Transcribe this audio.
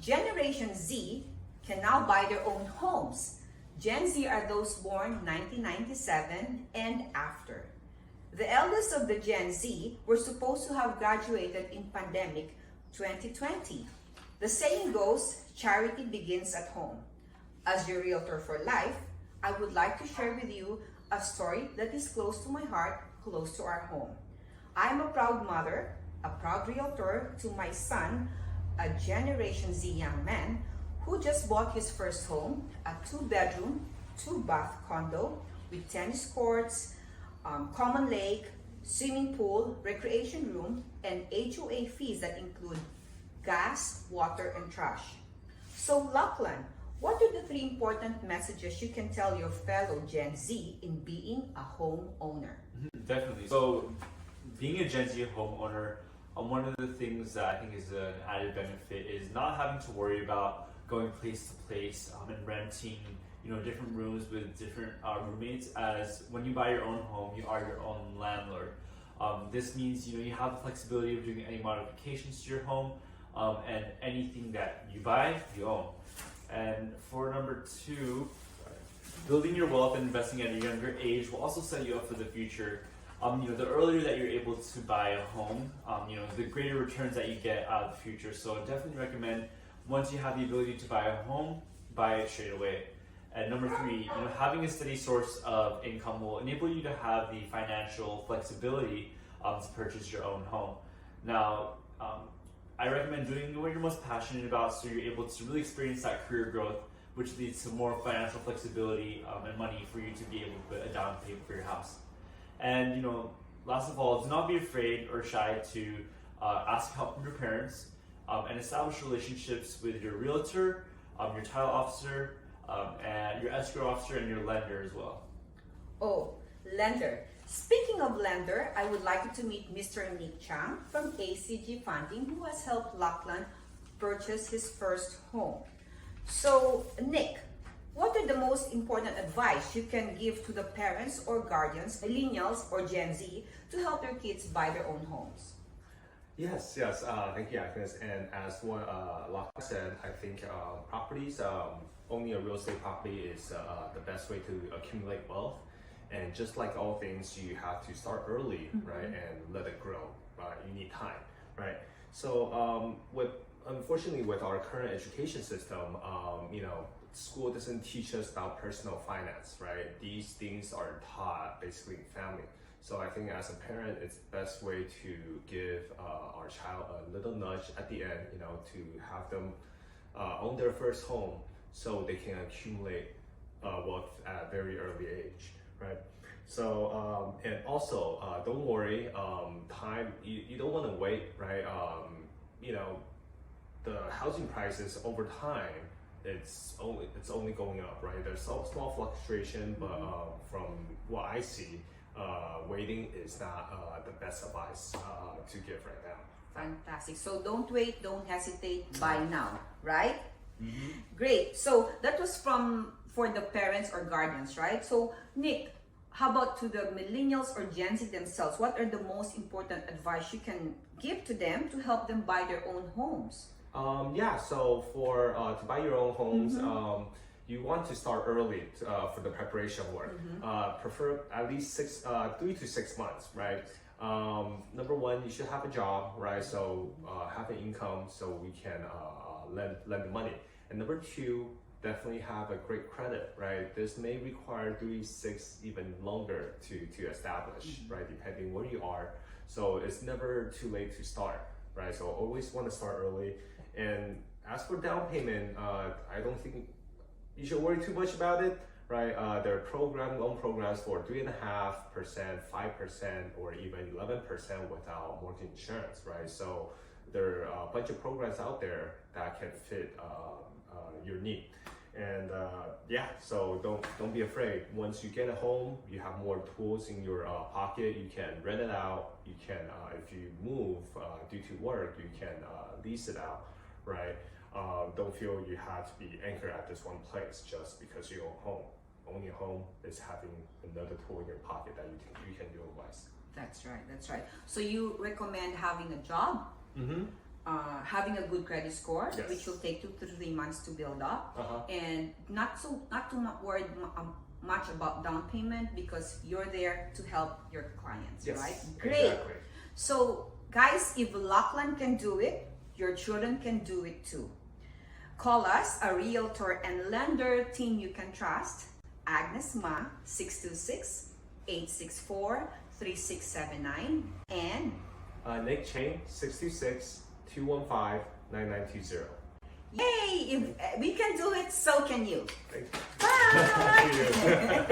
Generation Z can now buy their own homes. Gen Z are those born 1997 and after. The eldest of the Gen Z were supposed to have graduated in pandemic 2020. The saying goes, charity begins at home. As your realtor for life, I would like to share with you a story that is close to my heart, close to our home. I'm a proud mother, a proud realtor to my son, a Generation Z young man who just bought his first home, a 2-bedroom, 2-bath condo with tennis courts, common lake, swimming pool, recreation room, and HOA fees that include gas, water, and trash. So Lachlan, what are the 3 important messages you can tell your fellow Gen Z in being a homeowner? Definitely. So being a Gen Z homeowner, one of the things that I think is an added benefit is not having to worry about going place to place and renting, different rooms with different roommates. As when you buy your own home, you are your own landlord. This means you have the flexibility of doing any modifications to your home, and anything that you buy, you own. And for number 2, building your wealth and investing at a younger age will also set you up for the future. The earlier that you're able to buy a home, the greater returns that you get out of the future. So I definitely recommend, once you have the ability to buy a home, buy it straight away. And number 3, having a steady source of income will enable you to have the financial flexibility to purchase your own home. Now, I recommend doing what you're most passionate about so you're able to really experience that career growth, which leads to more financial flexibility and money for you to be able to put a down payment for your house. And last of all, do not be afraid or shy to ask help from your parents and establish relationships with your realtor, your title officer, and your escrow officer and your lender as well. Oh, lender. Speaking of lender, I would like you to meet Mr. Nick Chang from ACG Funding, who has helped Lachlan purchase his first home. So, Nick, what are the most important advice you can give to the parents or guardians, millennials or Gen Z, to help their kids buy their own homes? Yes. Thank you, Agnes. And as what Lachlan said, I think properties, owning a real estate property is the best way to accumulate wealth. And just like all things, you have to start early, right, and let it grow. You need time, right? So, unfortunately, with our current education system, school doesn't teach us about personal finance, right? These things are taught basically in family. So I think as a parent, it's the best way to give our child a little nudge at the end, to have them own their first home so they can accumulate wealth at a very early age, right? So, and also, don't worry, time, you don't want to wait, right? The housing prices over time, it's only going up, right? There's some small fluctuation, but from what I see, waiting is not the best advice to give right now. Fantastic. So don't wait, don't hesitate, buy now, right? Mm-hmm. Great. So that was for the parents or guardians, right? So Nick, how about to the millennials or Gen Z themselves? What are the most important advice you can give to them to help them buy their own homes? So for to buy your own homes, you want to start early for the preparation work. Prefer at least 3 to 6 months, right? Number 1, you should have a job, right? So have an income so we can lend the money. And number 2, definitely have a great credit, right? This may require 3, 6, even longer to establish, right? Depending where you are. So it's never too late to start, right? So always want to start early. And as for down payment, I don't think you should worry too much about it, right? There are loan programs for 3.5%, 5%, or even 11% without mortgage insurance, right? So there are a bunch of programs out there that can fit your need. And so don't be afraid. Once you get a home, you have more tools in your pocket. You can rent it out. You can, if you move due to work, you can lease it out, right? Don't feel you have to be anchored at this one place just because you own home. Owning a home is having another tool in your pocket that you can utilize. That's right. So you recommend having a job, having a good credit score, Yes. which will take 2 to 3 months to build up, Uh-huh. and not too worried much about down payment because you're there to help your clients, Yes, right? Great. exactly. So, guys, if Lachlan can do it, your children can do it too. Call us, a realtor and lender team you can trust. Agnes Ma, 626-864-3679, and Nick Chang, 626-215-9920. yay! If we can do it, so can you. Thank you. Bye! Thank you.